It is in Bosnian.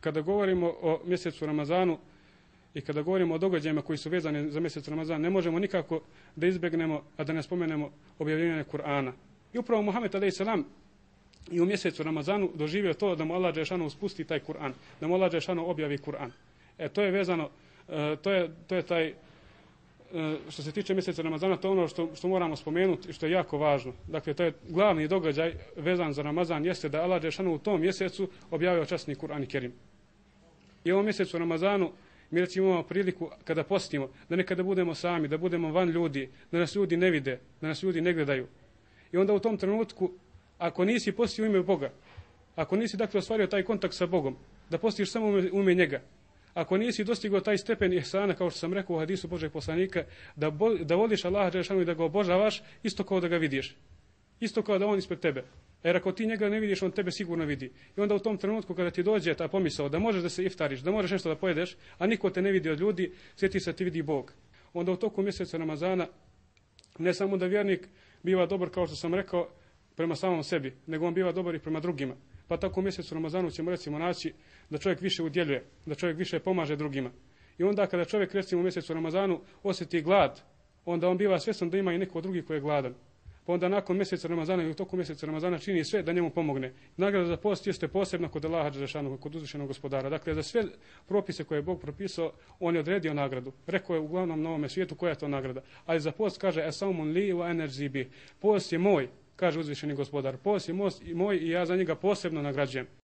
kada govorimo o mjesecu Ramazanu i kada govorimo o događajima koji su vezani za mjesec Ramazan, ne možemo nikako da izbjegnemo, a da ne spomenemo objavljivanje Kur'ana. I upravo Muhammed a.s. i u mjesecu Ramazanu doživio to da mu Allah dželešanu spusti taj Kur'an, da mu Allah dželešanu objavi Kur'an. To je vezano, to je taj, što se tiče mjeseca Ramazana, to je ono što moramo spomenuti i što je jako važno. Dakle, to je glavni događaj vezan za Ramazan, jeste da Allah dželešanu u tom mjesecu objavio časni Kur'an i Kerim. I u ovom mjesecu Ramazanu mi recimo imamo priliku kada postimo, da nekada budemo sami, da budemo van ljudi, da nas ljudi ne vide, da nas ljudi ne gledaju. I onda u tom trenutku, ako nisi postio u ime Boga, ako nisi dakle ostvario taj kontakt sa Bogom, da postiš samo u ime njega, ako nisi dostigao taj stepen ihsana, kao što sam rekao u hadisu Božeg poslanika, da voliš Allaha dželešanu i da ga obožavaš, isto kao da ga vidiš. Isto kao da on ispred tebe. Jer ako ti njega ne vidiš, on tebe sigurno vidi. I onda u tom trenutku kada ti dođe ta pomisao da možeš da se iftariš, da možeš nešto da pojedeš, a niko te ne vidi od ljudi, sjeti se ti vidi Bog. Onda u toku mjeseca Ramazana ne samo da vjernik biva dobar, kao što sam rekao, prema samom sebi, nego on biva dobar i prema drugima. Pa tako u mjesecu Ramazanu ćemo recimo naći da čovjek više udjeljuje, da čovjek više pomaže drugima. I onda kada čovjek recimo u mjesecu Ramazanu osjeti glad, onda on biva svjestan da ima i neko drugi koji je gladan. Pa onda nakon mjeseca Ramazana i u toku mjeseca Ramazana čini sve da njemu pomogne. Nagrada za post jeste posebna kod Allaha dželešanu, kod uzvišenog gospodara. Dakle, za sve propise koje je Bog propisao, on je odredio nagradu. Rekao je uglavnom na ovome svijetu koja je to nagrada. Ali za post kaže esaumun li wa enerzi bi. Post je moj, kaže uzvišeni gospodar. Post je moj i ja za njega posebno nagrađujem.